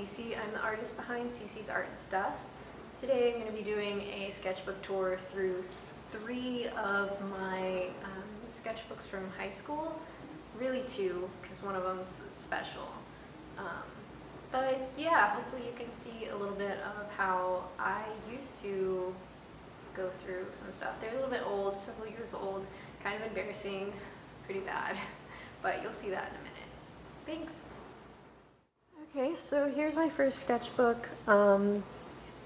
CiCi. I'm the artist behind CiCi'S Art and Stuff. Today I'm going to be doing a sketchbook tour through 3 of my sketchbooks from high school. Really 2, because one of them's special. But yeah, hopefully you can see a little bit of how I used to go through some stuff. They're a little bit old, several years old, kind of embarrassing, pretty bad, but you'll see that in a minute. Thanks! Okay, so here's my first sketchbook. All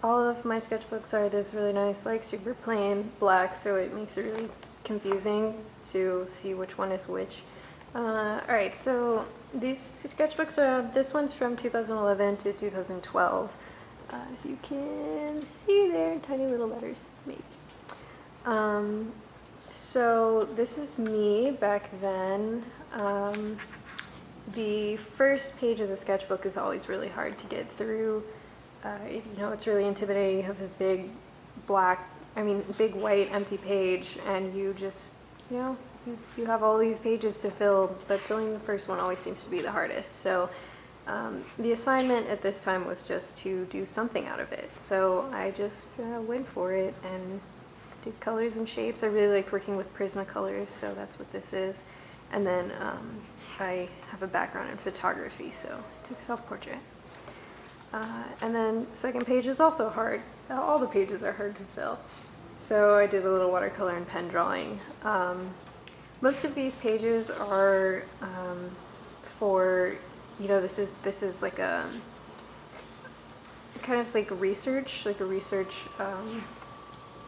of my sketchbooks are this really nice, like super plain black, so it makes it really confusing to see which one is which. Alright, so these sketchbooks are, this one's from 2011 to 2012. As you can see there, tiny little letters, maybe. So this is me back then. The first page of the sketchbook is always really hard to get through. You know, it's really intimidating. You have this big big white empty page, and you just, you know, you have all these pages to fill, but filling the first one always seems to be the hardest. So the assignment at this time was just to do something out of it. So I just went for it and did colors and shapes. I really liked working with Prismacolors, so that's what this is. And then I have a background in photography, so I took a self-portrait. And then second page is also hard. All the pages are hard to fill. So I did a little watercolor and pen drawing. Most of these pages are for, you know, this is like a kind of like a research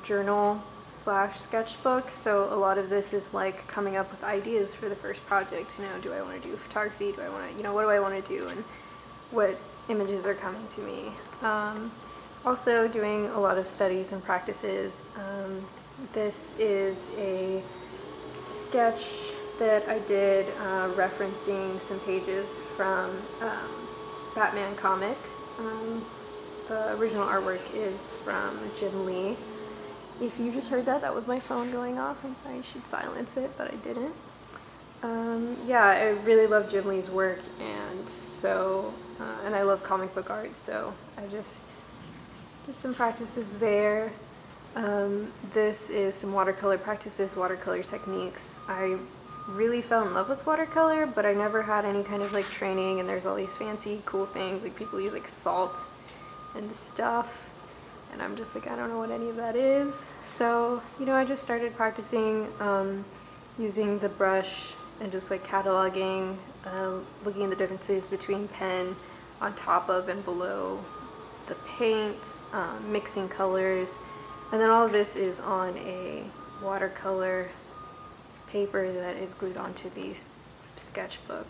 journal / sketchbook. So a lot of this is like coming up with ideas for the first project. You know, do I want to do photography? Do I want to, you know, what do I want to do, and what images are coming to me. Also doing a lot of studies and practices. This is a sketch that I did referencing some pages from Batman comic. The original artwork is from Jim Lee. If you just heard that, that was my phone going off. I'm sorry, I should silence it, but I didn't. Yeah, I really love Jim Lee's work, and so, and I love comic book art, so I just did some practices there. This is some watercolor practices, watercolor techniques. I really fell in love with watercolor, but I never had any kind of like training, and there's all these fancy cool things, like people use like salt and stuff, and I'm just like, I don't know what any of that is. So, you know, I just started practicing using the brush and just like cataloging, looking at the differences between pen on top of and below the paint, mixing colors, and then all of this is on a watercolor paper that is glued onto the sketchbook.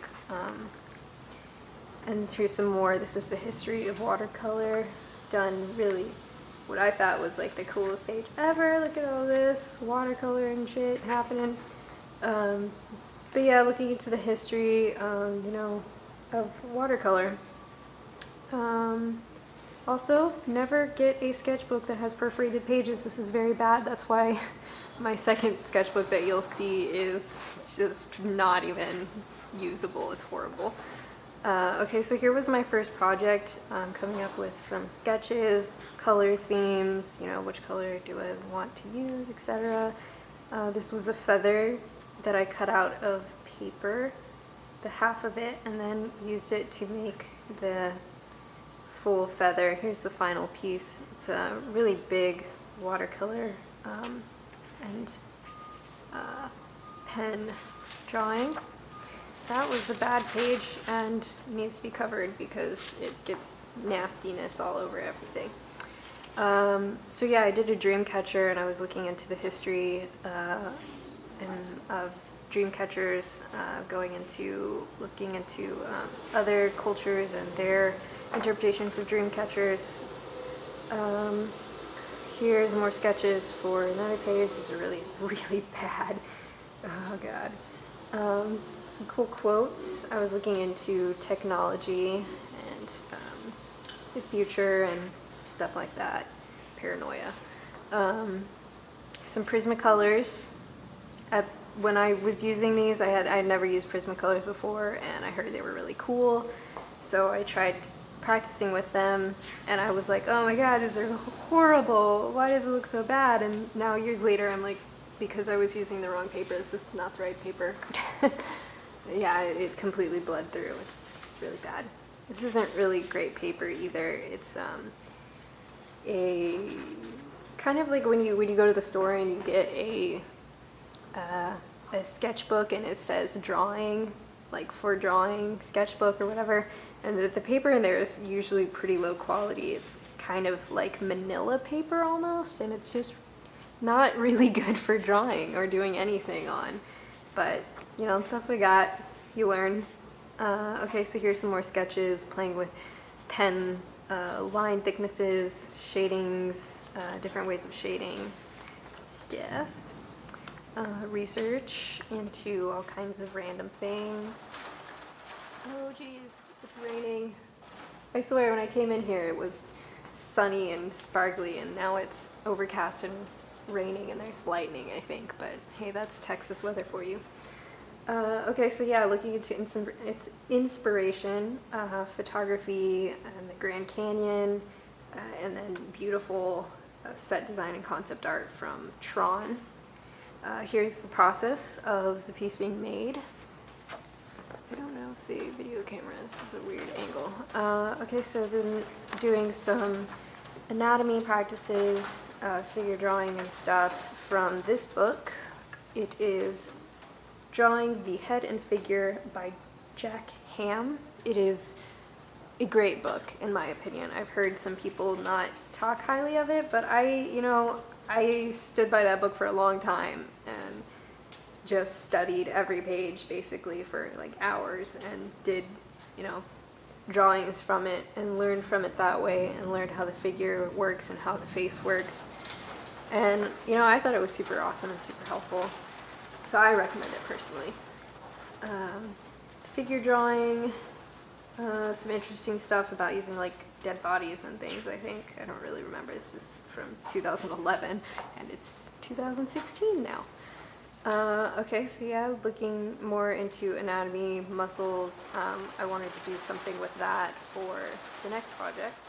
And here's some more. This is the history of watercolor, done really what I thought was like the coolest page ever. Look at all this watercolor and shit happening. But yeah, looking into the history, you know, of watercolor. Also, never get a sketchbook that has perforated pages. This is very bad. That's why my second sketchbook that you'll see is just not even usable. It's horrible. Okay, so here was my first project, coming up with some sketches, color themes, you know, which color do I want to use, etc. This was a feather that I cut out of paper, the half of it, and then used it to make the full feather. Here's the final piece. It's a really big watercolor and pen drawing. That was a bad page and needs to be covered because it gets nastiness all over everything. So yeah, I did a dream catcher, and I was looking into the history of dream catchers, looking into other cultures and their interpretations of dream catchers. Here's more sketches for another page. These are really, really bad. Oh god. Some cool quotes. I was looking into technology and the future and stuff like that. Paranoia. Some Prismacolors. When I was using these, I had never used Prismacolors before, and I heard they were really cool. So I tried practicing with them, and I was like, oh my god, these are horrible, why does it look so bad? And now years later I'm like, because I was using the wrong paper, this is not the right paper. Yeah, it completely bled through. It's really bad. This isn't really great paper either. It's a kind of like when you go to the store and you get a sketchbook and it says drawing, like for drawing sketchbook or whatever, and the paper in there is usually pretty low quality. It's kind of like manila paper almost, and it's just not really good for drawing or doing anything on. But you know, that's what we got. You learn. Okay, so here's some more sketches, playing with pen line thicknesses, shadings, different ways of shading stuff. Research into all kinds of random things. Oh geez, it's raining. I swear when I came in here it was sunny and sparkly, and now it's overcast and raining and there's lightning, I think, but hey, that's Texas weather for you. Okay, so yeah, looking into its inspiration, photography and the Grand Canyon, and then beautiful set design and concept art from Tron. Here's the process of the piece being made. I don't know if the video camera, this is a weird angle. Okay, so then doing some anatomy practices, figure drawing and stuff from this book. It is Drawing the Head and Figure by Jack Ham. It is a great book, in my opinion. I've heard some people not talk highly of it, but I stood by that book for a long time and just studied every page basically for like hours and did, you know, drawings from it and learned from it that way and learned how the figure works and how the face works. And, you know, I thought it was super awesome and super helpful. So I recommend it personally. Figure drawing, some interesting stuff about using like dead bodies and things, I think. I don't really remember. This is from 2011 and it's 2016 now. Okay, so yeah, looking more into anatomy, muscles. I wanted to do something with that for the next project.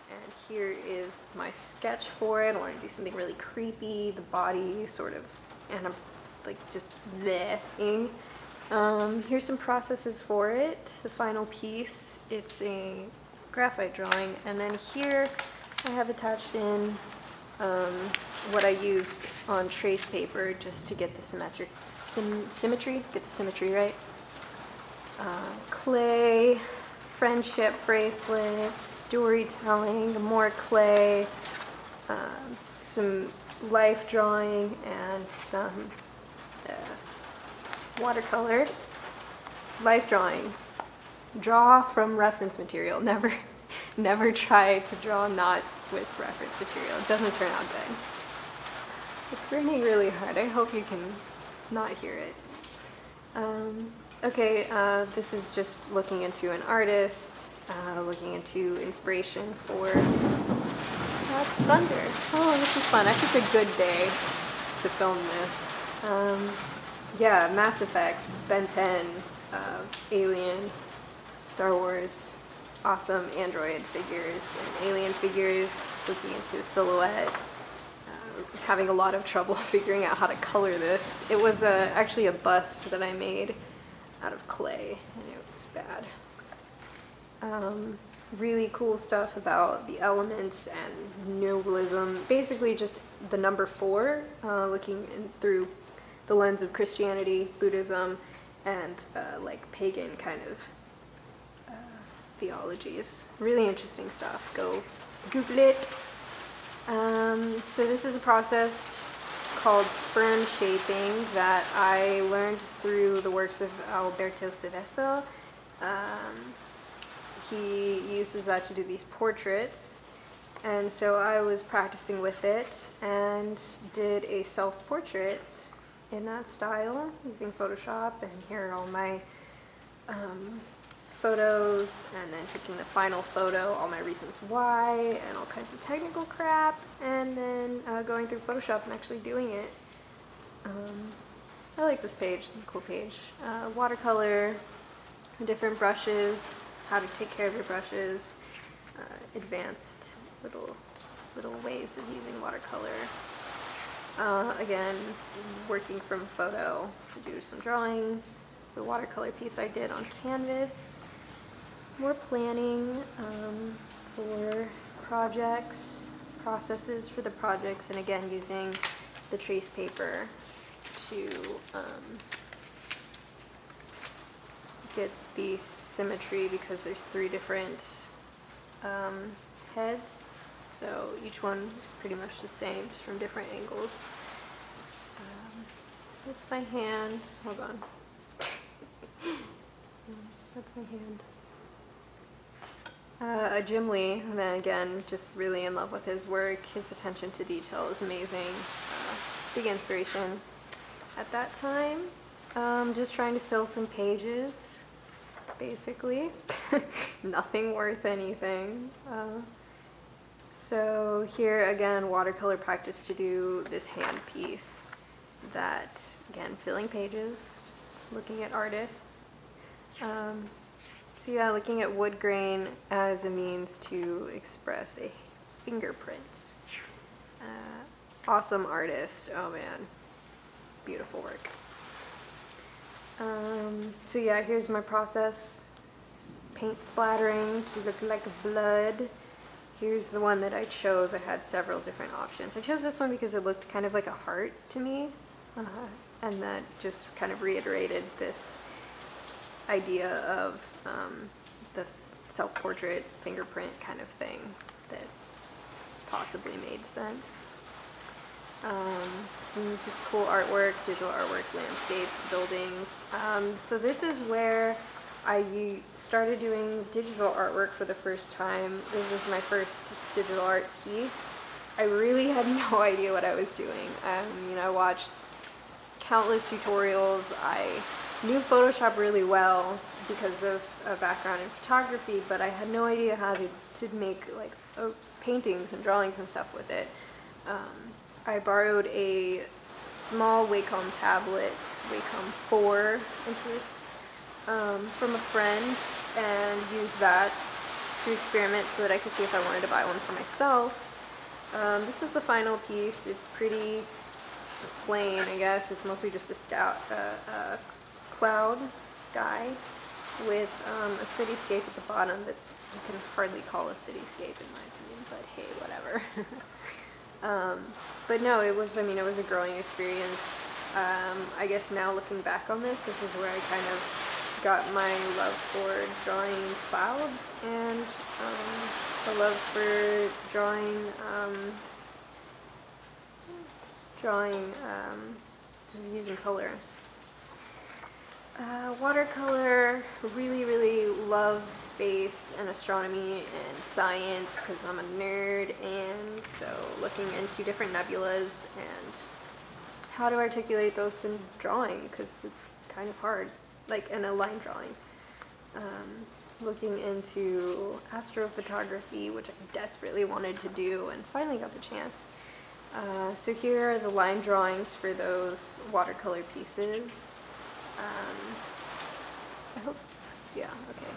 And here is my sketch for it. I wanted to do something really creepy, the body sort of, and I'm like just bleh-ing. Here's some processes for it. The final piece, it's a graphite drawing, and then here I have attached in what I used on trace paper just to get the symmetry, get the symmetry right. Clay, friendship bracelets, storytelling, more clay, some life drawing, and some watercolor. Life drawing. Draw from reference material. Never try to draw not with reference material. It doesn't turn out good. It's raining really hard. I hope you can not hear it. Okay, this is just looking into an artist, looking into inspiration for... That's thunder. Oh, this is fun. I picked a good day to film this. Yeah, Mass Effect, Ben 10, Alien, Star Wars, awesome Android figures and alien figures, looking into silhouette, having a lot of trouble figuring out how to color this. It was actually a bust that I made out of clay, and it was bad. Really cool stuff about the elements and nobilism. Basically just the number 4, looking through the lens of Christianity, Buddhism, and like pagan kind of theologies. Really interesting stuff. Go Google it. So this is a process called sperm shaping that I learned through the works of Alberto Cerezo. He uses that to do these portraits, and so I was practicing with it and did a self-portrait in that style using Photoshop, and here are all my photos, and then picking the final photo, all my reasons why, and all kinds of technical crap, and then going through Photoshop and actually doing it. I like this page. This is a cool page. Watercolor, different brushes, how to take care of your brushes. advanced little ways of using watercolor. Again, working from photo to do some drawings. So watercolor piece I did on canvas. More planning for projects, processes for the projects, and again using the trace paper to get the symmetry, because there's 3 different heads. So each one is pretty much the same, just from different angles. That's my hand. Hold on. That's my hand. A Jim Lee, and then again, just really in love with his work. His attention to detail is amazing. Big inspiration at that time. Just trying to fill some pages, basically. Nothing worth anything. So here again, watercolor practice to do this hand piece. That again, filling pages, just looking at artists. So yeah, looking at wood grain as a means to express a fingerprint. Awesome artist. Oh man, beautiful work. So yeah, here's my process. Paint splattering to look like blood. Here's the one that I chose. I had several different options. I chose this one because it looked kind of like a heart to me. And that just kind of reiterated this idea of the self-portrait fingerprint kind of thing that possibly made sense. Some just cool artwork, digital artwork, landscapes, buildings. So this is where I started doing digital artwork for the first time. This was my first digital art piece. I really had no idea what I was doing. I watched countless tutorials. I knew Photoshop really well because of a background in photography, but I had no idea how to make like paintings and drawings and stuff with it. I borrowed a small Wacom tablet, Wacom 4 inches, from a friend, and used that to experiment so that I could see if I wanted to buy one for myself. This is the final piece. It's pretty plain, I guess. It's mostly just a cloud sky with a cityscape at the bottom that you can hardly call a cityscape in my opinion, but hey, whatever. But no, it was a growing experience. I guess now looking back on this is where I kind of got my love for drawing clouds and a love for drawing just using color. Watercolor, really love space and astronomy and science because I'm a nerd, and so looking into different nebulas and how to articulate those in drawing, because it's kind of hard, like in a line drawing. Looking into astrophotography, which I desperately wanted to do and finally got the chance. So here are the line drawings for those watercolor pieces. I hope, yeah, okay.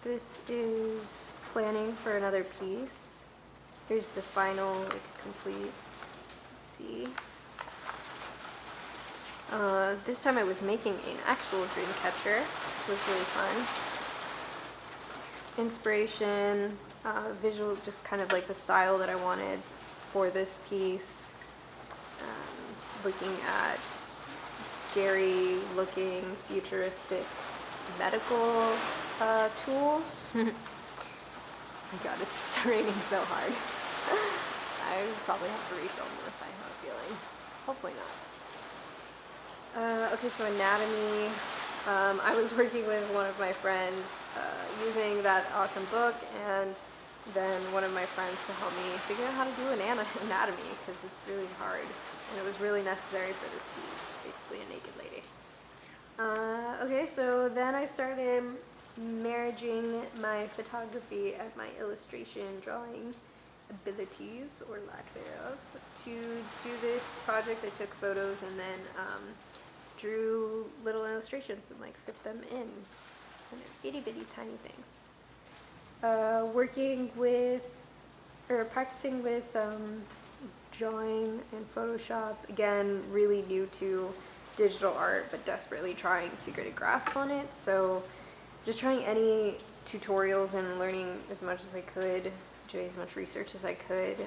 This is planning for another piece. Here's the final, complete, let's see. This time I was making an actual dream catcher, which was really fun. Inspiration, visual, just kind of like the style that I wanted for this piece. Looking at scary looking futuristic medical tools. Oh my god, it's raining so hard. I probably have to refilm this, I have a feeling. Hopefully not. Okay, so anatomy. I was working with one of my friends using that awesome book, and then one of my friends to help me figure out how to do anatomy, because it's really hard. And it was really necessary for this piece, basically a naked lady. Okay, so then I started marrying my photography and my illustration drawing abilities, or lack thereof. To do this project, I took photos and then drew little illustrations and like fit them in itty bitty tiny things. Working with, or practicing with drawing and Photoshop. Again, really new to digital art, but desperately trying to get a grasp on it. So just trying any tutorials and learning as much as I could, doing as much research as I could,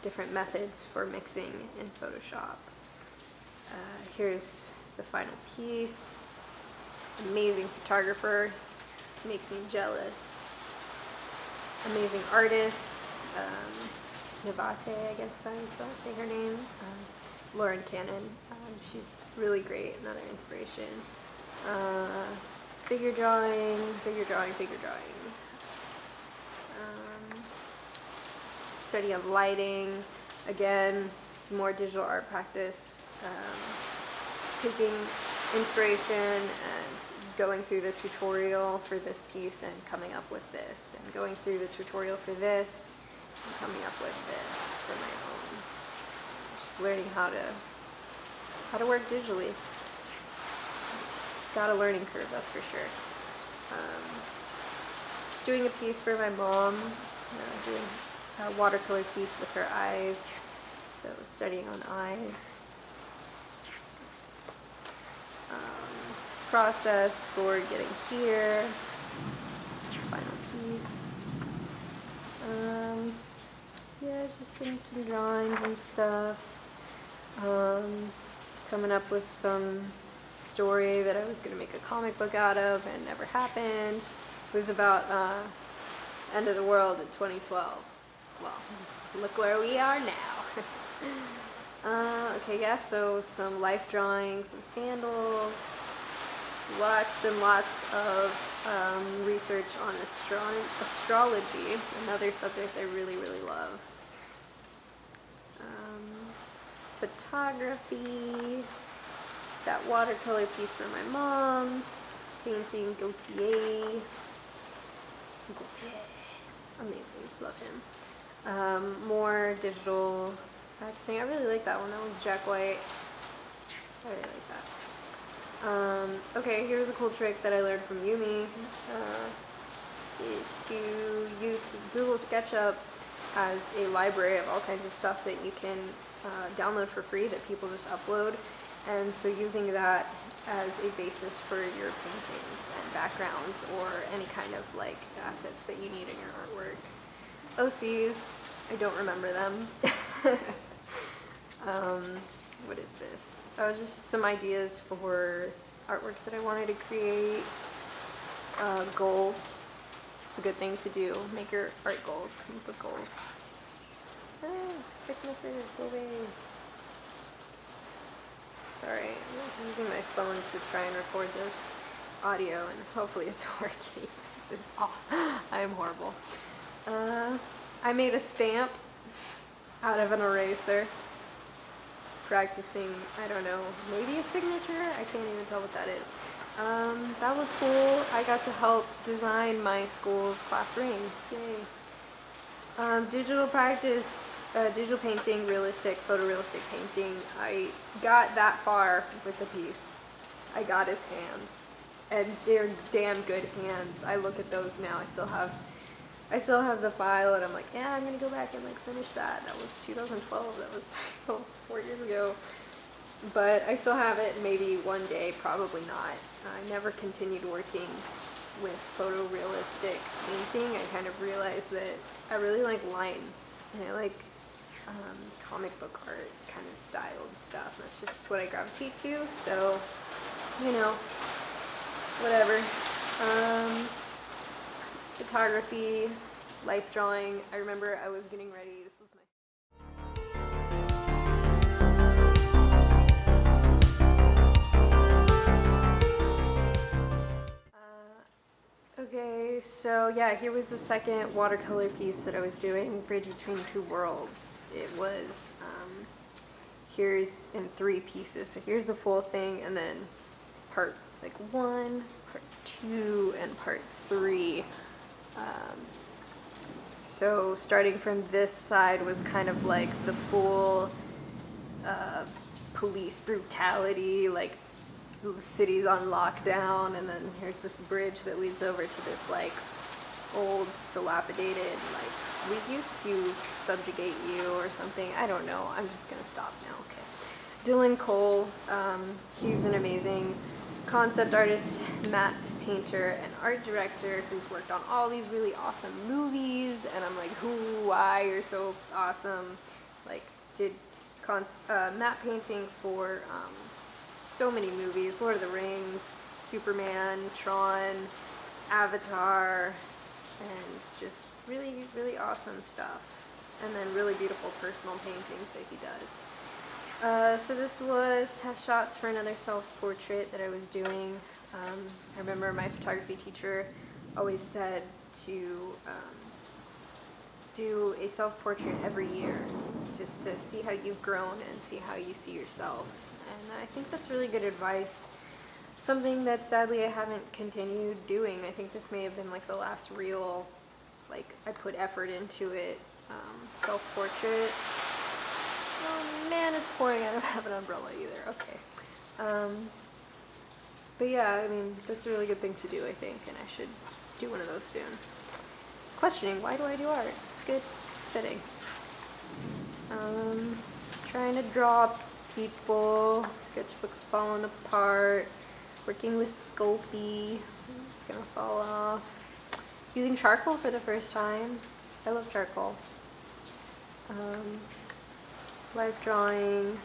different methods for mixing in Photoshop. Here's the final piece. Amazing photographer, makes me jealous. Amazing artist, Navate, I guess I'm supposed to say her name. Lauren Cannon, she's really great, another inspiration. Figure drawing. Study of lighting, again, more digital art practice. Taking inspiration and going through the tutorial for this piece and coming up with this, and going through the tutorial for this and coming up with this for my own. Just learning how to work digitally. It's got a learning curve, that's for sure. Just doing a piece for my mom, doing a watercolor piece with her eyes, so studying on eyes. Process for getting here, final piece. Yeah, just some drawings and stuff. Coming up with some story that I was going to make a comic book out of and never happened. It was about end of the world in 2012. Well, look where we are now. Okay, yeah, so some life drawings, some sandals, lots and lots of research on astrology, another subject I really, really love. Photography, that watercolor piece for my mom, painting Gautier, amazing, love him. More digital practicing. I really like that one. That one's Jack White. I really like that. Okay, here's a cool trick that I learned from Yumi. Is to use Google SketchUp as a library of all kinds of stuff that you can download for free that people just upload. And so using that as a basis for your paintings and backgrounds or any kind of like assets that you need in your artwork. OCs, I don't remember them. What is this? Oh, just some ideas for artworks that I wanted to create. Goals. It's a good thing to do. Make your art goals. Come up with goals. Ah, text message. Go away. Sorry, I'm using my phone to try and record this audio, and hopefully it's working. This is I am horrible. I made a stamp out of an eraser. Practicing, I don't know, maybe a signature? I can't even tell what that is. That was cool. I got to help design my school's class ring. Yay. Digital practice, digital painting, realistic, photorealistic painting. I got that far with the piece. I got his hands. And they're damn good hands. I look at those now. I still have the file, and I'm like, yeah, I'm gonna go back and like finish that. That was 2012. That was 4 years ago. But I still have it. Maybe one day, probably not. I never continued working with photorealistic painting. I kind of realized that I really like line, and I like comic book art kind of styled stuff. That's just what I gravitate to. So, you know, whatever. Photography, life drawing. I remember I was getting ready. This was my okay, so yeah, here was the second watercolor piece that I was doing, Bridge Between Two Worlds. It was, here's in 3 pieces. So here's the full thing, and then part like 1, part 2, and part 3. So starting from this side was kind of like the full police brutality, like the city's on lockdown, and then here's this bridge that leads over to this like old, dilapidated, like, we used to subjugate you or something. I don't know. I'm just gonna stop now. Okay. Dylan Cole, he's an amazing concept artist, matte painter, and art director who's worked on all these really awesome movies, and I'm like, why, you're so awesome. Like, did matte painting for so many movies, Lord of the Rings, Superman, Tron, Avatar, and just really, really awesome stuff. And then really beautiful personal paintings that he does. So this was test shots for another self-portrait that I was doing. I remember my photography teacher always said to do a self-portrait every year, just to see how you've grown and see how you see yourself. And I think that's really good advice. Something that sadly I haven't continued doing. I think this may have been like the last real, like, I put effort into it, self-portrait. Oh man, it's pouring. I don't have an umbrella either. Okay. But yeah, I mean, that's a really good thing to do, I think, and I should do one of those soon. Questioning, why do I do art? It's good. It's fitting. Trying to draw people. Sketchbook's falling apart. Working with Sculpey. It's gonna fall off. Using charcoal for the first time. I love charcoal. Life drawing.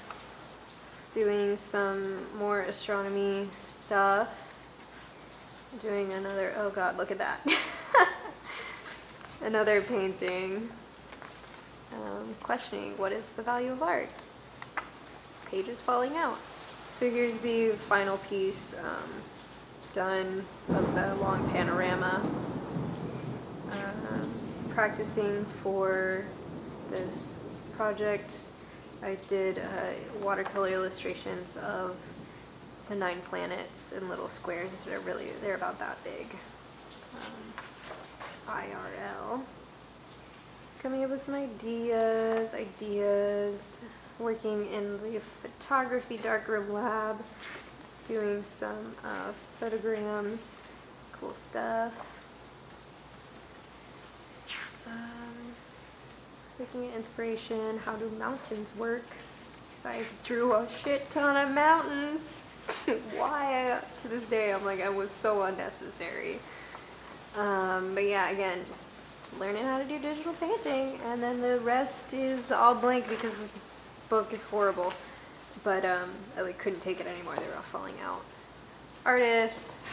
Doing some more astronomy stuff. Doing another, oh god, look at that. Another painting. Questioning, what is the value of art? Pages falling out. So here's the final piece done of the long panorama. Practicing for this project, I did watercolor illustrations of the 9 planets in little squares that are really, they're about that big. IRL. Coming up with some ideas, working in the photography darkroom lab, doing some photograms, cool stuff. Looking at inspiration, how do mountains work? Because I drew a shit ton of mountains. Why? To this day, I'm like, it was so unnecessary. But yeah, again, just learning how to do digital painting, and then the rest is all blank because this book is horrible. But I like couldn't take it anymore. They were all falling out. Artists,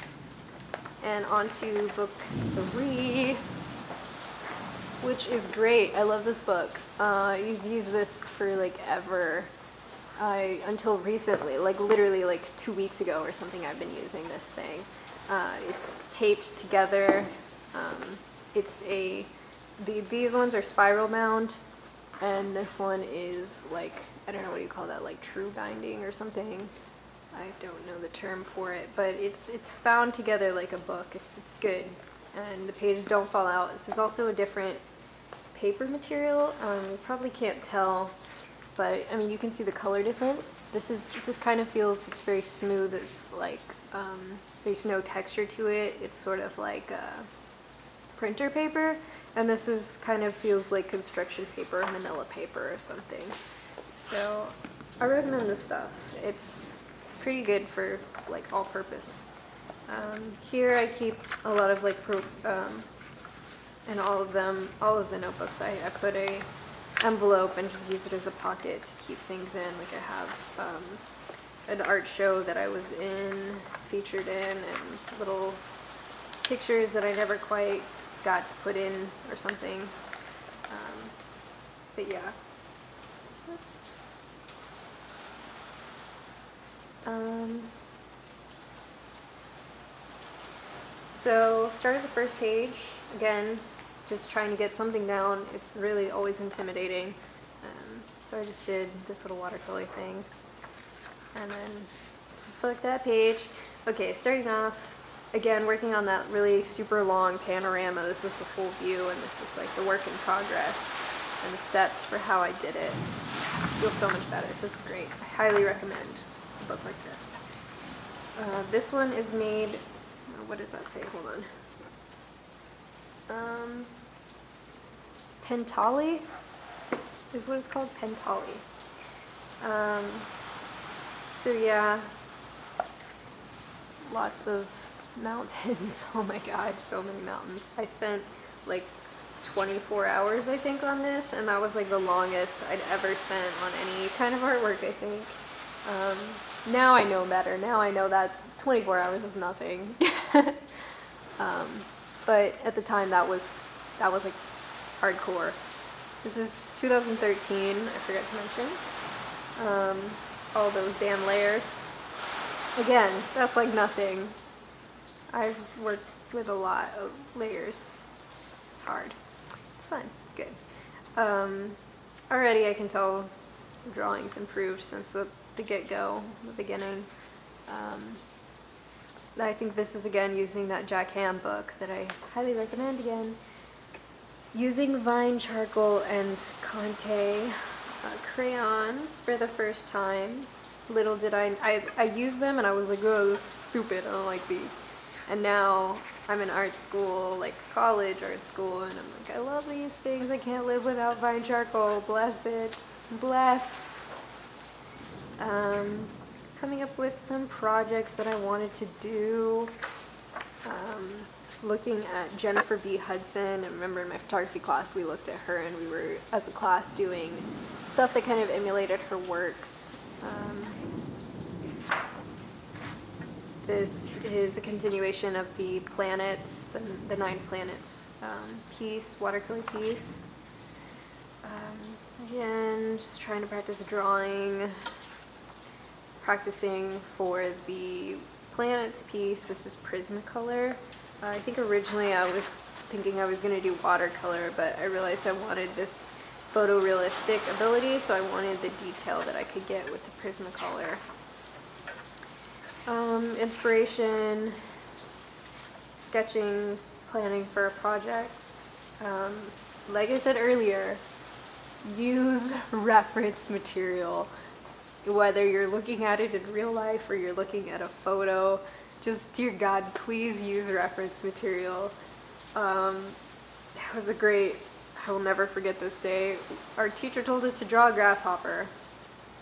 and on to book 3. Which is great. I love this book. You've used this for like ever. Until recently, like literally like 2 weeks ago or something, I've been using this thing. It's taped together. These ones are spiral bound, and this one is like, I don't know, what do you call that, like true binding or something? I don't know the term for it, but it's bound together like a book. It's good, and the pages don't fall out. This is also a different paper material. You probably can't tell, but I mean, you can see the color difference. This kind of feels, it's very smooth. It's like there's no texture to it. It's sort of like printer paper, and this is kind of feels like construction paper, manila paper or something. So I recommend this stuff. It's pretty good for like all purpose. Here I keep a lot of like proof, and all of the notebooks, I put a envelope and just use it as a pocket to keep things in. Like I have an art show that I was in, featured in, and little pictures that I never quite got to put in or something. But yeah. So started the first page, again, just trying to get something down. It's really always intimidating. So I just did this little watercolor thing. And then flick that page. Okay, starting off, again, working on that really super long panorama. This is the full view, and this is like the work in progress and the steps for how I did it. It feels so much better. It's just great. I highly recommend a book like this. This one is made, what does that say? Hold Um, Pentali is what it's called, Pentali. So yeah, lots of mountains. Oh my god, so many mountains. I spent like 24 hours, I think, on this, and that was like the longest I'd ever spent on any kind of artwork, I think. Now I know better. Now I know that 24 hours is nothing. But at the time that was like hardcore. This is 2013, I forgot to mention. All those damn layers. Again, that's like nothing. I've worked with a lot of layers. It's hard. It's fun. It's good. Already I can tell the drawing's improved since the get-go, the beginning. I think this is again using that Jack Ham book that I highly recommend again. Using Vine charcoal and Conte crayons for the first time. Little did I used them and I was like, oh, this is stupid, I don't like these. And now I'm in art school, like college art school, and I'm like, I love these things, I can't live without Vine charcoal, bless it, bless. Coming up with some projects that I wanted to do. Looking at Jennifer B. Hudson, and remember in my photography class we looked at her and we were, as a class, doing stuff that kind of emulated her works. This is a continuation of the planets, the 9 planets piece, watercolor piece. Again, just trying to practice drawing, practicing for the planets piece. This is Prismacolor. I think originally I was thinking I was going to do watercolor, but I realized I wanted this photorealistic ability, so I wanted the detail that I could get with the Prismacolor. Inspiration, sketching, planning for projects. Like I said earlier, use reference material. Whether you're looking at it in real life or you're looking at a photo, just, dear God, please use reference material. It was a great, I will never forget this day. Our teacher told us to draw a grasshopper.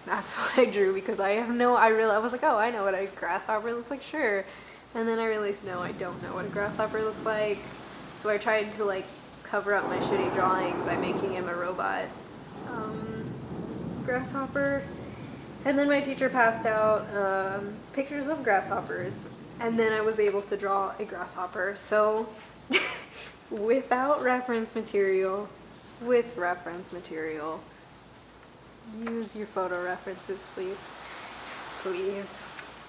That's what I drew because I was like, oh, I know what a grasshopper looks like, sure. And then I realized, no, I don't know what a grasshopper looks like. So I tried to like cover up my shitty drawing by making him a robot grasshopper. And then my teacher passed out pictures of grasshoppers, and then I was able to draw a grasshopper. So without reference material, with reference material, use your photo references, please. Please.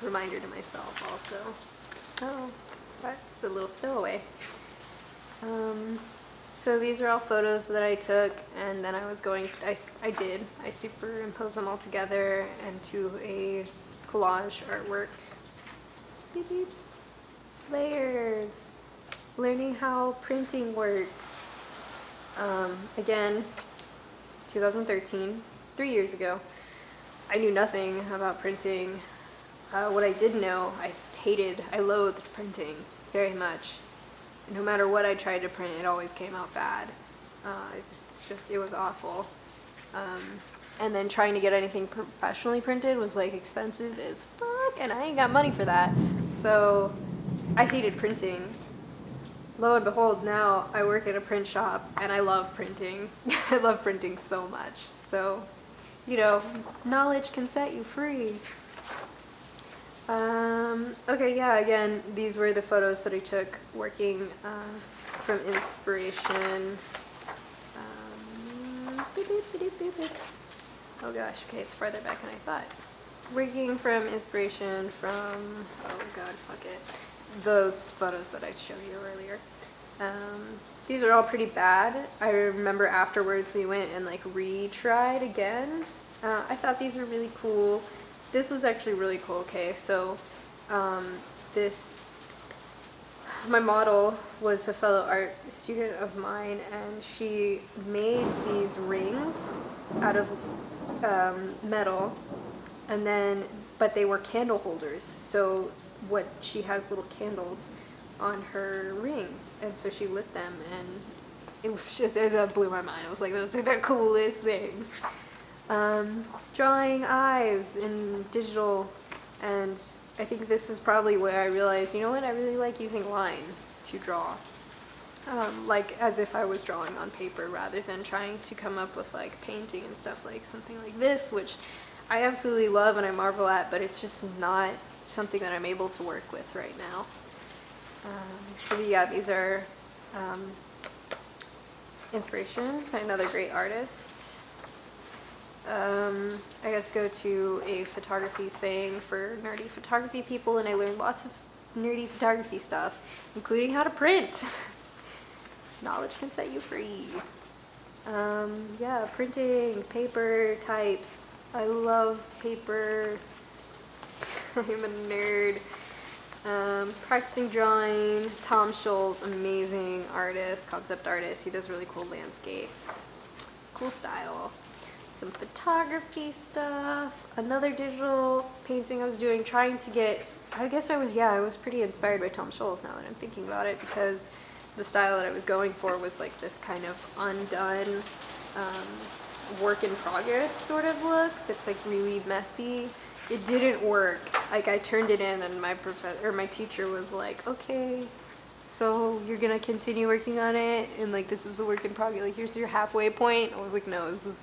Reminder to myself also. Oh, that's a little stowaway. So these are all photos that I took, and then I superimposed them all together into a collage artwork. Beep, beep. Layers. Learning how printing works. Again, 2013, 3 years ago. I knew nothing about printing. What I did know, I loathed printing very much. No matter what I tried to print, it always came out bad. It was awful. And then trying to get anything professionally printed was like expensive as fuck, and I ain't got money for that. So I hated printing. Lo and behold, now I work at a print shop and I love printing. I love printing so much. So, knowledge can set you free. Okay, yeah, again, these were the photos that I took working from inspiration. Oh gosh, okay, it's farther back than I thought. Working from inspiration from, oh god, fuck it, those photos that I showed you earlier. These are all pretty bad. I remember afterwards we went and like retried again. I thought these were really cool. This was actually really cool. Okay, so my model was a fellow art student of mine, and she made these rings out of metal, but they were candle holders. So she has little candles on her rings, and so she lit them, and it blew my mind. I was like, those are the coolest things. Drawing eyes in digital, and I think this is probably where I realized, you know what, I really like using line to draw. Like as if I was drawing on paper rather than trying to come up with like painting and stuff, like something like this, which I absolutely love and I marvel at, but it's just not something that I'm able to work with right now. So yeah, these are inspiration by another great artist. I got to go to a photography thing for nerdy photography people, and I learned lots of nerdy photography stuff, including how to print. Knowledge can set you free. Yeah, printing, paper, types. I love paper. I'm a nerd. Practicing drawing. Tom Scholl's amazing artist, concept artist. He does really cool landscapes. Cool style. Some photography stuff. Another digital painting I was doing, trying to get, I was pretty inspired by Tom Scholl's now that I'm thinking about it, because the style that I was going for was like this kind of undone, work in progress sort of look that's like really messy. It didn't work. Like I turned it in and my teacher was like, okay, so you're gonna continue working on it and like this is the work in progress, like here's your halfway point. I was like, no, this is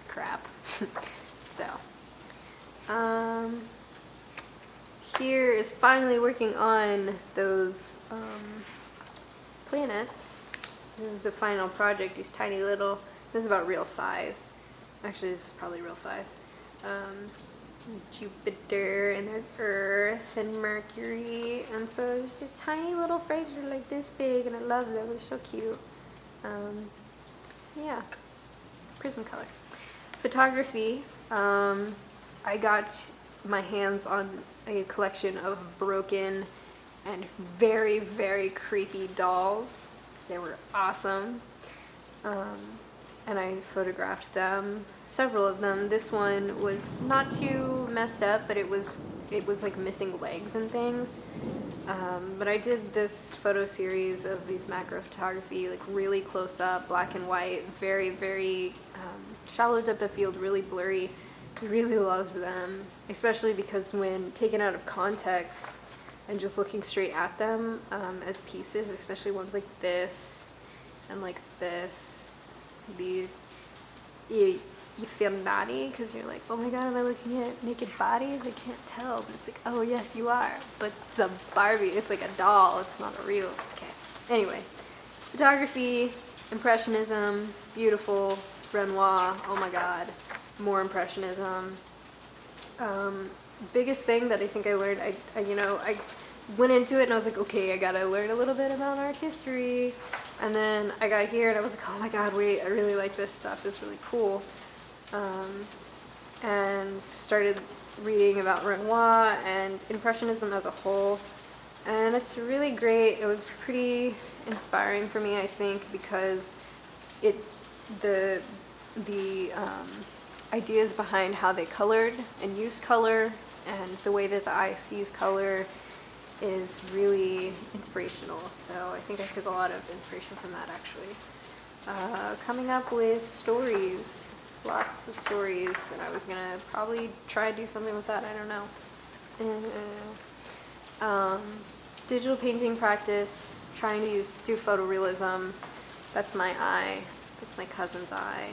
crap. So here is finally working on those planets. This is the final project, these tiny little, this is about real size. Actually, this is probably real size. There's Jupiter, and there's Earth, and Mercury, and so there's these tiny little frames that are like this big, and I love them, they're so cute. Yeah, Prismacolor. Photography, I got my hands on a collection of broken and very, very creepy dolls. They were awesome. And I photographed them, several of them. This one was not too messed up, but it was like missing legs and things. But I did this photo series of these macro photography, like really close up, black and white, very, very shallow depth of field, really blurry. I really loved them, especially because when taken out of context and just looking straight at them as pieces, especially ones like this and like this, these, you feel naughty because you're like, oh my god, am I looking at naked bodies? I can't tell, but it's like, oh yes you are, but it's a Barbie, it's like a doll, it's not a real, okay. Anyway, photography, impressionism, beautiful, Renoir, oh my god, more impressionism. Biggest thing that I think I learned, I went into it and I was like, okay, I gotta learn a little bit about art history. And then I got here and I was like, oh my god, wait, I really like this stuff, it's really cool. And started reading about Renoir and Impressionism as a whole. And it's really great. It was pretty inspiring for me, I think, because the ideas behind how they colored and used color and the way that the eye sees color is really inspirational. So I think I took a lot of inspiration from that, actually. Coming up with stories, lots of stories, and I was gonna probably try to do something with that, I don't know. Digital painting practice, trying to do photorealism. That's my eye, that's my cousin's eye.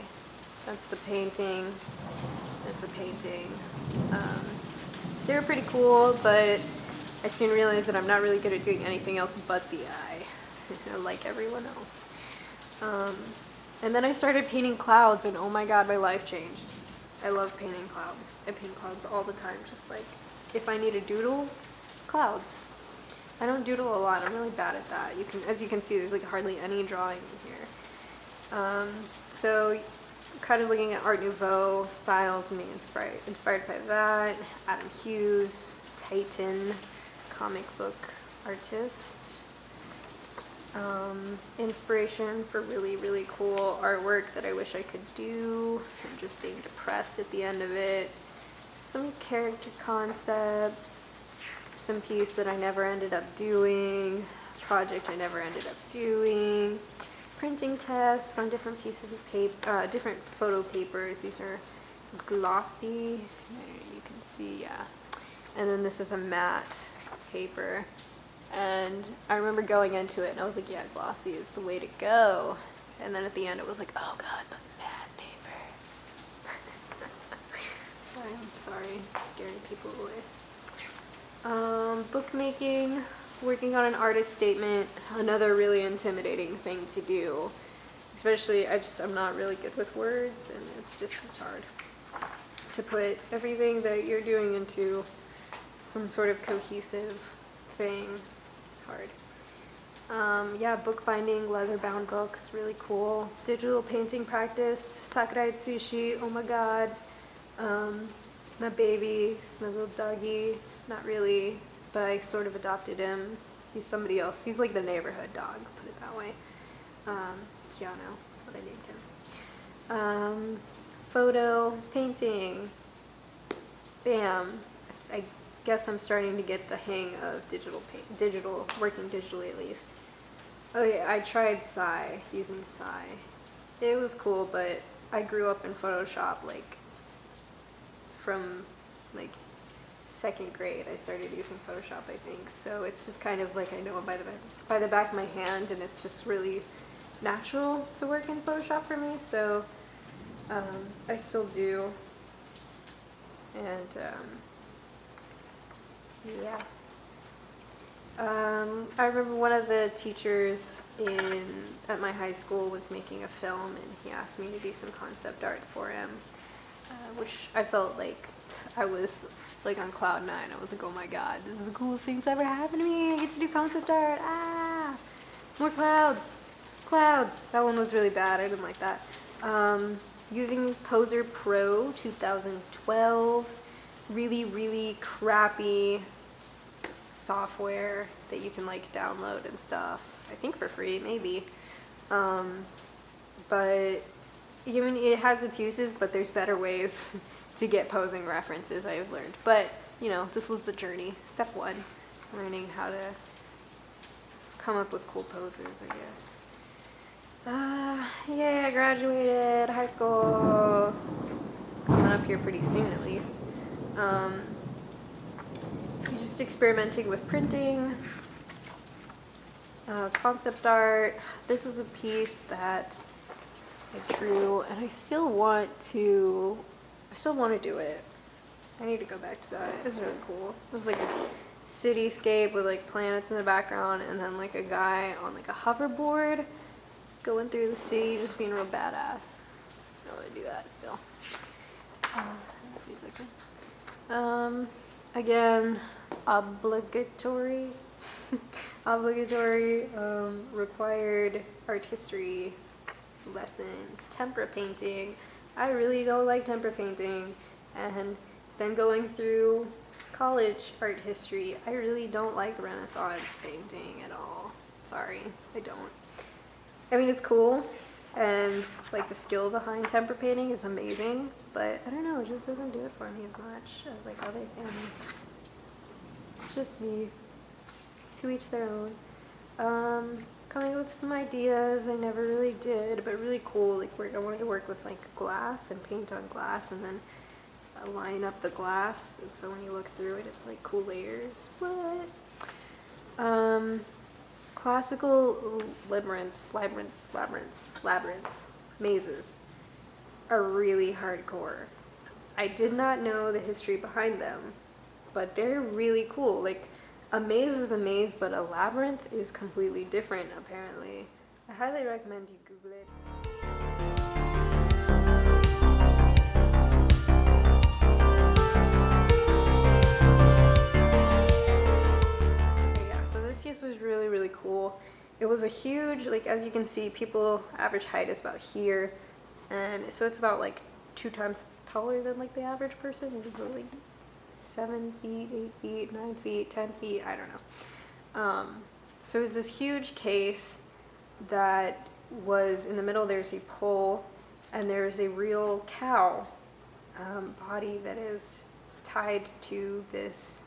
That's the painting, that's the painting. They were pretty cool, but I soon realized that I'm not really good at doing anything else but the eye, like everyone else. And then I started painting clouds, and oh my god, my life changed. I love painting clouds. I paint clouds all the time, just like, if I need a doodle, it's clouds. I don't doodle a lot, I'm really bad at that. As you can see, there's like hardly any drawing in here. So, kind of looking at Art Nouveau styles, and being inspired by that. Adam Hughes, Titan, comic book artist. Inspiration for really, really cool artwork that I wish I could do. I'm just being depressed at the end of it. Some character concepts. Some piece that I never ended up doing. project I never ended up doing. Printing tests on different pieces of paper, different photo papers. These are glossy, you can see, yeah. And then this is a matte paper. And I remember going into it and I was like, yeah, glossy is the way to go. And then at the end it was like, oh god, but matte paper. I'm sorry, I'm scaring people away. Bookmaking, working on an artist statement, another really intimidating thing to do. Especially, I'm not really good with words, and it's hard to put everything that you're doing into some sort of cohesive thing. It's hard. Yeah, bookbinding, leather-bound books, really cool. Digital painting practice, Sakurai Tsushi, oh my god. My baby, my little doggy, not really, but I sort of adopted him. He's somebody else. He's like the neighborhood dog, put it that way. Keanu, that's what I named him. Photo, painting, bam. I guess I'm starting to get the hang of working digitally at least. Okay, I tried using Sci. It was cool, but I grew up in Photoshop from second grade. I started using Photoshop, I think. So it's just kind of like I know it by the back of my hand, and it's just really natural to work in Photoshop for me. So I still do, and yeah. I remember one of the teachers at my high school was making a film, and he asked me to do some concept art for him, which I felt like I was like on cloud 9. I was like, oh my god, this is the coolest thing to ever happen to me. I get to do concept art. Ah, more clouds. Clouds. That one was really bad. I didn't like that. Using Poser Pro 2012. Really, really crappy software that you can download and stuff. I think for free, maybe. But I mean, it has its uses, but there's better ways to get posing references, I've learned. But, you know, this was the journey. Step 1, learning how to come up with cool poses, I guess. Yay, I graduated high school. Coming up here pretty soon, at least. Just experimenting with printing, concept art. This is a piece that I drew, and I still want to do it. I need to go back to that. It was really cool. It was like a cityscape with planets in the background, and then a guy on a hoverboard going through the city, just being real badass. I want to do that still. Again, obligatory required art history lessons, tempera painting. I really don't like tempera painting. And then going through college art history, I really don't like Renaissance painting at all. Sorry, I don't. I mean, it's cool, and the skill behind tempera painting is amazing, but I don't know, it just doesn't do it for me as much as other things. It's just me. To each their own. Coming up with some ideas I never really did, but really cool. I wanted to work with glass and paint on glass, and then line up the glass, and so when you look through it, it's cool layers. What? Classical labyrinths, mazes are really hardcore. I did not know the history behind them, but they're really cool. A maze is a maze, but a labyrinth is completely different, apparently. I highly recommend you Google it. Okay, yeah, so this piece was really, really cool. It was a huge, as you can see, average height is about here, and so it's about 2 times taller than the average person. It's 7 feet, 8 feet, 9 feet, 10 feet, I don't know. So it was this huge case that was in the middle. There's a pole, and there's a real cow body that is tied to this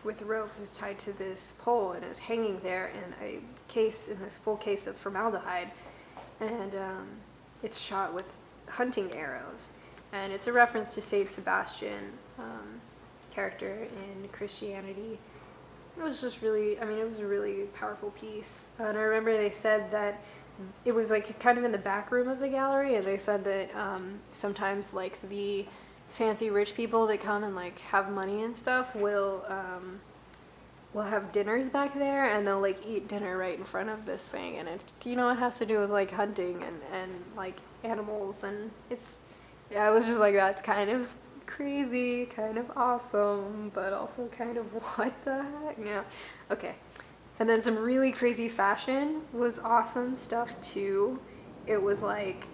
with ropes is tied to this pole and is hanging there in this full case of formaldehyde, and it's shot with hunting arrows, and it's a reference to Saint Sebastian, character in Christianity. It was just really, I mean, it was a really powerful piece. And I remember they said that it was like kind of in the back room of the gallery, and they said that sometimes like the fancy rich people that come and like have money and stuff will have dinners back there, and they'll like eat dinner right in front of this thing, and it, you know, it has to do with like hunting and like animals, and it was just like, that's kind of crazy, kind of awesome, but also kind of what the heck, yeah. Okay, and then some really crazy fashion was awesome stuff too. It was like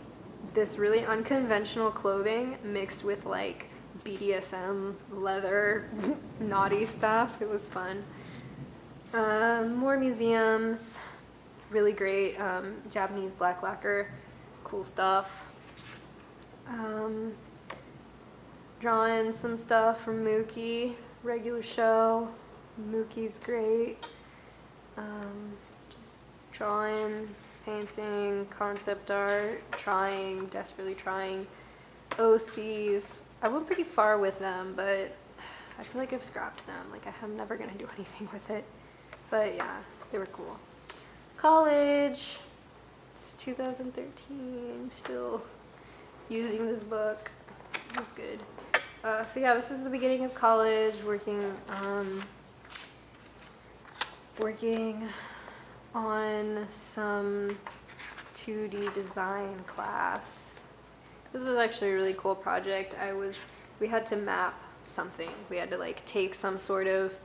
this really unconventional clothing mixed with like BDSM leather naughty stuff. It was fun. More museums, really great. Japanese black lacquer, cool stuff. Drawing some stuff from Mookie, regular show. Mookie's great. Just drawing, painting, concept art, desperately trying. OCs. I went pretty far with them, but I feel like I've scrapped them. Like, I'm never gonna do anything with it. But yeah, they were cool. College. It's 2013. Still using this book. It was good. So yeah, this is the beginning of college, working on some 2D design class. This was actually a really cool project. We had to map something. We had to like take some sort of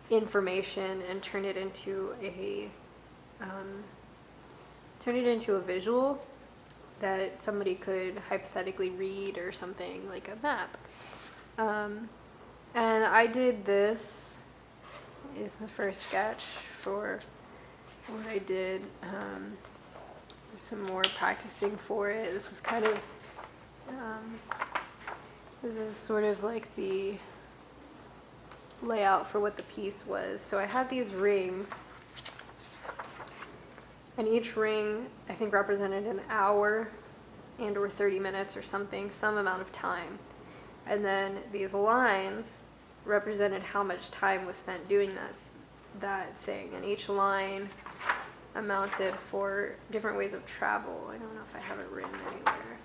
information and turn it into a visual that somebody could hypothetically read, or something like a map. And I did this is the first sketch for what I did. There's some more practicing for it. This is kind of this is sort of like the layout for what the piece was. So I had these rings, and each ring I think represented an hour and or 30 minutes or something, some amount of time. And then these lines represented how much time was spent doing that thing, and each line amounted for different ways of travel. I don't know if I have it written anywhere.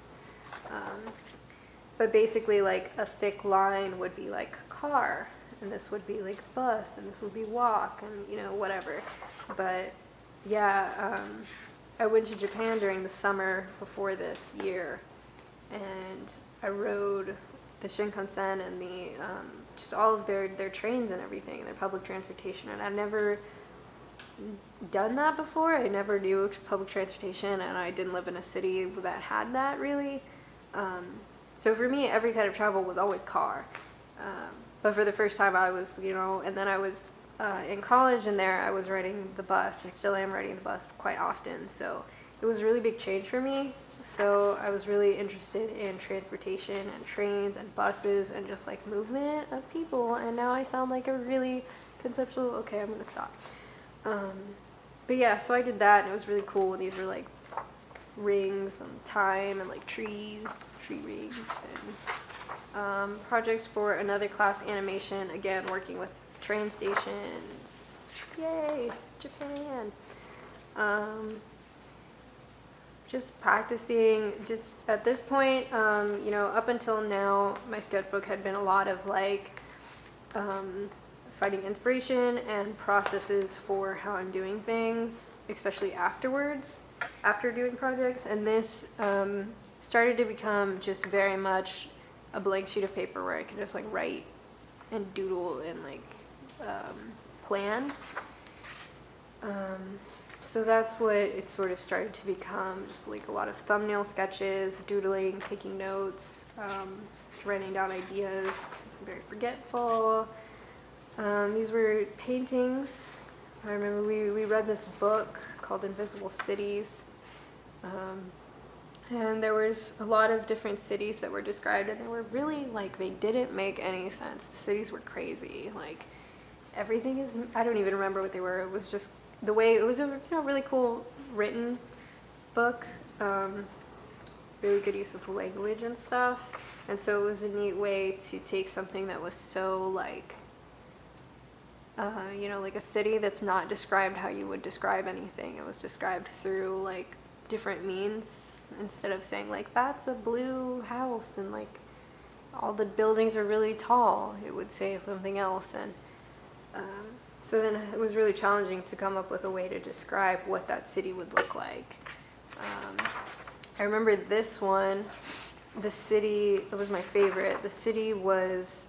But basically, like, a thick line would be like car, and this would be like bus, and this would be walk, and, you know, whatever. But yeah, I went to Japan during the summer before this year, and I rode the Shinkansen and the just all of their trains and everything, their public transportation, and I've never done that before. I never knew public transportation, and I didn't live in a city that had that really. So for me, every kind of travel was always car. But for the first time, I was, you know, and then I was in college, and there I was riding the bus, and still am riding the bus quite often. So it was a really big change for me. So I was really interested in transportation and trains and buses and just like movement of people. And now I sound like a really conceptual, okay, I'm gonna stop. But yeah, so I did that, and it was really cool. These were like rings and time and like tree rings, and projects for another class, animation, again working with train stations. Yay, Japan. Just practicing, just at this point, you know, up until now, my sketchbook had been a lot of like finding inspiration and processes for how I'm doing things, especially afterwards, after doing projects. And this started to become just very much a blank sheet of paper where I could just like write and doodle and like plan. So that's what it sort of started to become, just like a lot of thumbnail sketches, doodling, taking notes, writing down ideas because I'm very forgetful. These were paintings. I remember we read this book called Invisible Cities, and there was a lot of different cities that were described, and they were really like, they didn't make any sense. The cities were crazy. Like, everything is, I don't even remember what they were. It was just the way, it was a, you know, really cool written book. Really good use of language and stuff. And so it was a neat way to take something that was so like, you know, like a city that's not described how you would describe anything. It was described through like different means, instead of saying like, that's a blue house and like all the buildings are really tall. It would say something else. And so then it was really challenging to come up with a way to describe what that city would look like. I remember this one, the city, it was my favorite. The city was,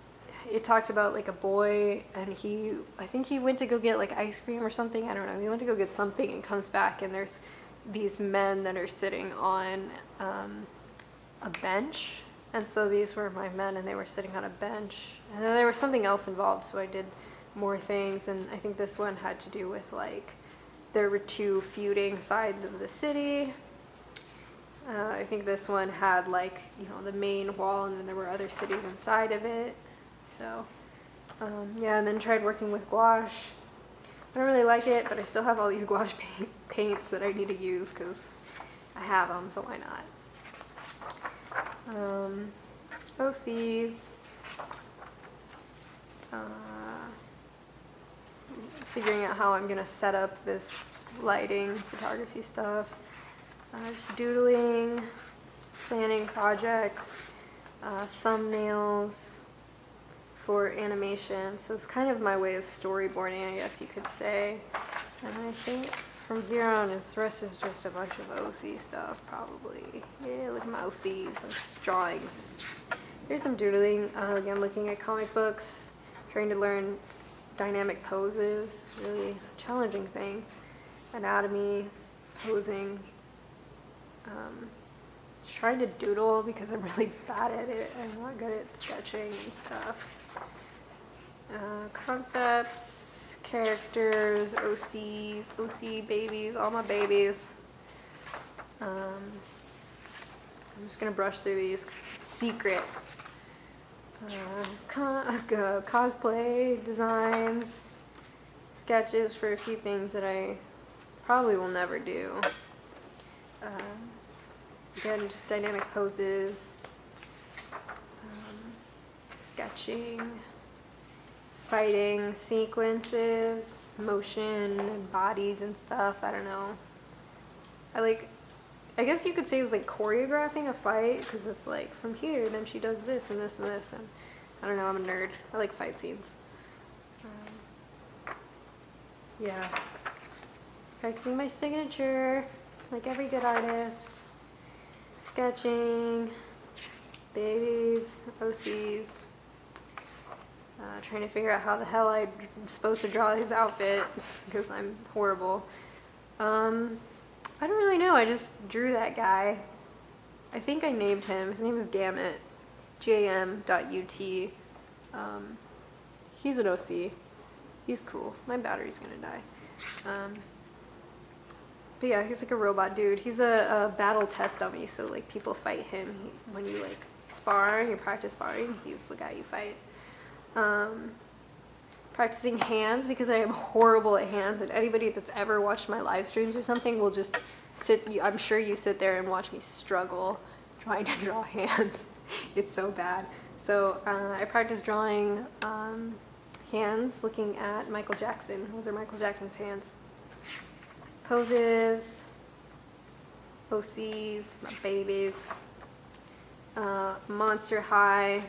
it talked about like a boy, and I think he went to go get like ice cream or something, I don't know. He went to go get something and comes back, and there's these men that are sitting on a bench. And so these were my men, and they were sitting on a bench. And then there was something else involved, so I did more things. And I think this one had to do with like, there were two feuding sides of the city. I think this one had like, you know, the main wall, and then there were other cities inside of it. So, yeah, and then tried working with gouache. I don't really like it, but I still have all these gouache paints that I need to use because I have them, so why not? OCs. Figuring out how I'm going to set up this lighting, photography stuff. Just doodling, planning projects, thumbnails for animation. So it's kind of my way of storyboarding, I guess you could say. And I think from here on, the rest is just a bunch of OC stuff, probably. Yeah, look at my OCs and drawings. Here's some doodling. Again, looking at comic books, trying to learn dynamic poses, really challenging thing. Anatomy, posing. Just trying to doodle because I'm really bad at it. I'm not good at sketching and stuff. Concepts, characters, OCs, OC babies, all my babies. I'm just gonna brush through these 'cause it's secret. Cosplay, designs, sketches for a few things that I probably will never do. Again, just dynamic poses, sketching, fighting sequences, motion, bodies and stuff. I don't know. I guess you could say it was like choreographing a fight, because it's like from here, then she does this and this and this, and I don't know, I'm a nerd. I like fight scenes. Yeah. Practicing my signature, like every good artist. Sketching, babies, OCs. Trying to figure out how the hell I'm supposed to draw his outfit, because I'm horrible. I don't really know, I just drew that guy. I think I named him, his name is Gamut, Gam.ut. He's an OC, he's cool, my battery's gonna die. But yeah, he's like a robot dude. He's a battle test dummy, so like people fight him. When you like spar, you practice sparring, he's the guy you fight. Practicing hands, because I am horrible at hands, and anybody that's ever watched my live streams or something will just I'm sure you sit there and watch me struggle trying to draw hands. It's so bad. So I practiced drawing hands looking at Michael Jackson. Those are Michael Jackson's hands. Poses, OCs, my babies, Monster High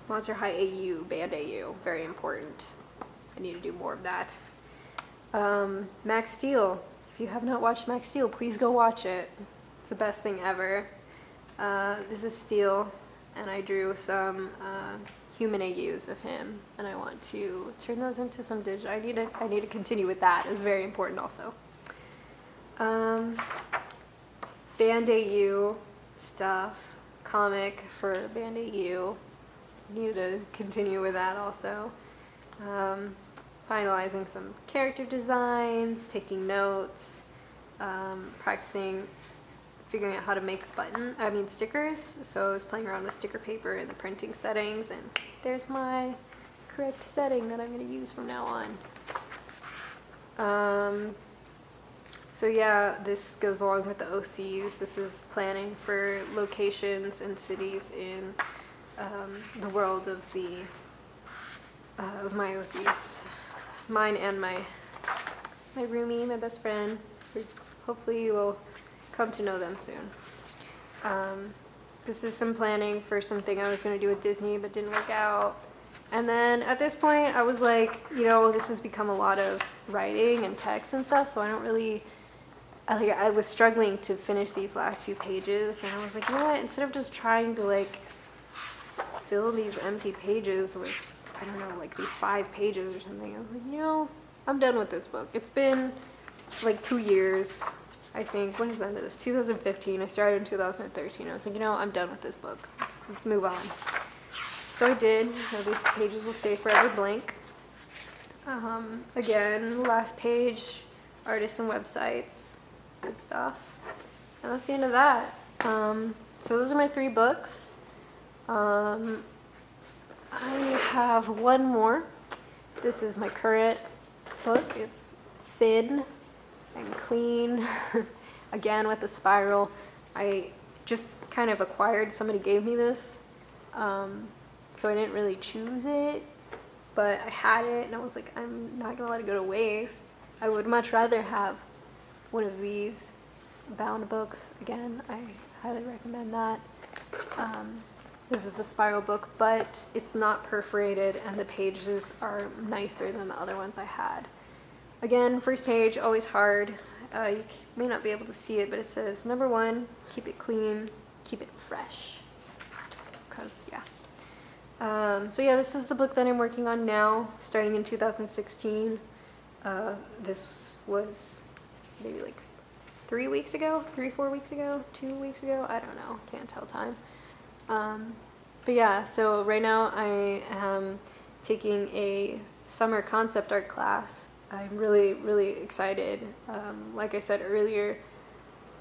AU, Band AU, very important. I need to do more of that. Max Steel, if you have not watched Max Steel, please go watch it. It's the best thing ever. This is Steel, and I drew some human AUs of him, and I want to turn those into some digital. I need to continue with that. It's very important also. Band AU stuff, comic for Band AU. Need to continue with that also. Finalizing some character designs, taking notes, practicing figuring out how to make stickers. So I was playing around with sticker paper and the printing settings, and there's my correct setting that I'm going to use from now on. So yeah, this goes along with the OCs. This is planning for locations and cities in the world of my OCs, mine and my roomie, my best friend. Hopefully you will come to know them soon. This is some planning for something I was going to do with Disney but didn't work out. And then at this point I was like, this has become a lot of writing and text and stuff, so I don't really, I was struggling to finish these last few pages, and I was like, you know what, instead of just trying to like fill these empty pages with, I don't know, like these 5 pages or something, I was like, I'm done with this book. It's been like 2 years, I think. When is that? It was 2015. I started in 2013. I was like, I'm done with this book. Let's move on. So I did. So these pages will stay forever blank. Again, last page, artists and websites, good stuff. And that's the end of that. So those are my 3 books. I have one more. This is my current book. It's thin and clean. Again, with the spiral. I just kind of acquired, somebody gave me this. So I didn't really choose it, but I had it and I was like, I'm not gonna let it go to waste. I would much rather have one of these bound books. Again, I highly recommend that. This is a spiral book, but it's not perforated and the pages are nicer than the other ones I had. Again, first page, always hard. You may not be able to see it, but it says, number 1, keep it clean, keep it fresh. Because, yeah. So yeah, this is the book that I'm working on now, starting in 2016. This was maybe like 3 weeks ago, 4 weeks ago, 2 weeks ago, I don't know, can't tell time. But yeah, so right now I am taking a summer concept art class. I'm really, really excited. Like I said earlier,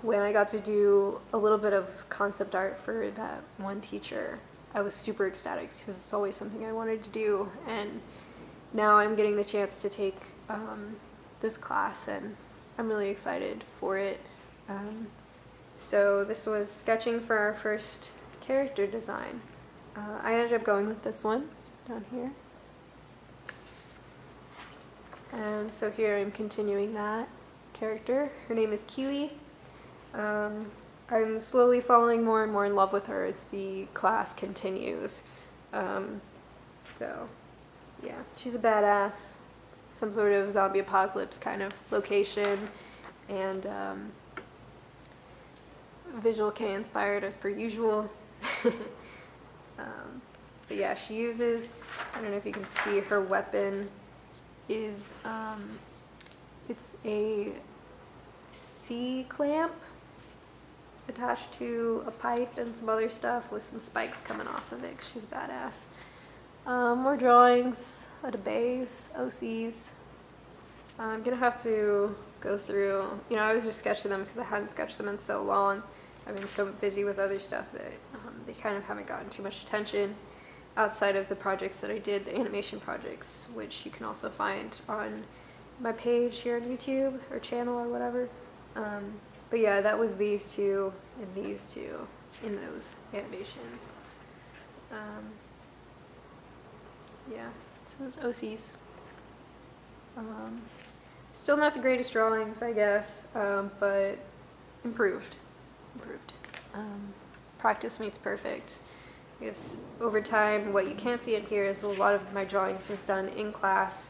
when I got to do a little bit of concept art for that one teacher, I was super ecstatic because it's always something I wanted to do, and now I'm getting the chance to take this class and I'm really excited for it. So this was sketching for our first character design. I ended up going with this one down here. And so here I'm continuing that character. Her name is Keely. I'm slowly falling more and more in love with her as the class continues. So yeah, she's a badass. Some sort of zombie apocalypse kind of location, and Visual K inspired as per usual. But yeah, she uses, I don't know if you can see, her weapon is, it's a C-clamp attached to a pipe and some other stuff with some spikes coming off of it. She's badass. More drawings, a base, OCs. I'm gonna have to go through, I was just sketching them because I hadn't sketched them in so long. I've been so busy with other stuff that they kind of haven't gotten too much attention outside of the projects that I did, the animation projects, which you can also find on my page here on YouTube or channel or whatever. But yeah, that was these two and these two in those animations. Yeah, so those OCs. Still not the greatest drawings, I guess, but improved. Practice makes perfect. Because over time, what you can't see in here is a lot of my drawings was done in class,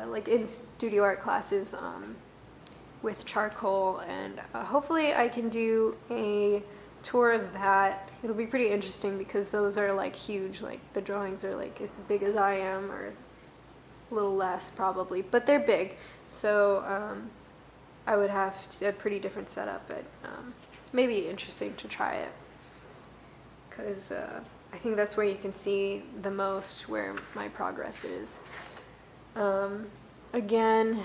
like in studio art classes, with charcoal, and hopefully I can do a tour of that. It'll be pretty interesting because those are like huge, like the drawings are like as big as I am, or a little less probably, but they're big. So I would have a pretty different setup, but maybe interesting to try it, because I think that's where you can see the most where my progress is. Again,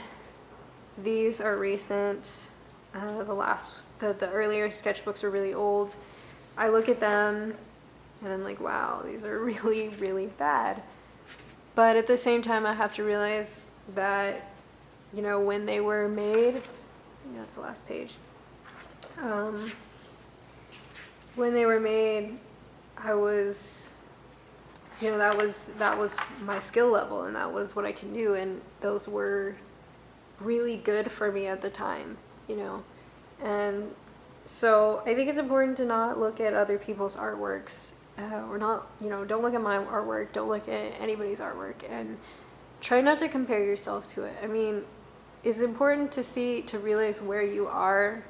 these are recent. The earlier sketchbooks are really old. I look at them and I'm like, wow, these are really, really bad. But at the same time, I have to realize that, you know, when they were made, yeah, that's the last page. When they were made, I was, you know, that was my skill level, and that was what I can do, and those were really good for me at the time, you know. And so I think it's important to not look at other people's artworks, or not, you know, don't look at my artwork, don't look at anybody's artwork, and try not to compare yourself to it. I mean, it's important to realize where you are,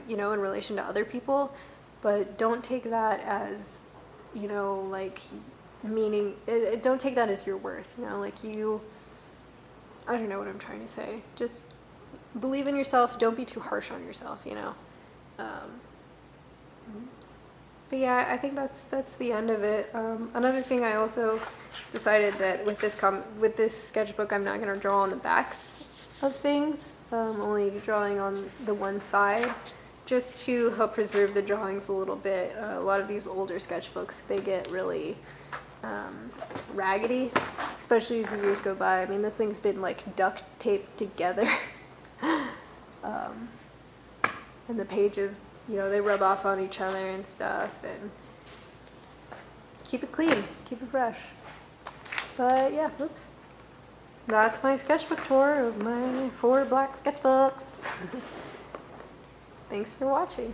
you know, in relation to other people, but don't take that as, you know, like, meaning, don't take that as your worth, you know, like I don't know what I'm trying to say. Just believe in yourself, don't be too harsh on yourself, you know. But yeah, I think that's the end of it. Another thing, I also decided that with this sketchbook, I'm not going to draw on the backs of things, only drawing on the one side, just to help preserve the drawings a little bit. A lot of these older sketchbooks, they get really raggedy, especially as the years go by. I mean, this thing's been like duct taped together. And the pages, you know, they rub off on each other and stuff, and keep it clean, keep it fresh. But yeah, oops. That's my sketchbook tour of my 4 black sketchbooks. Thanks for watching.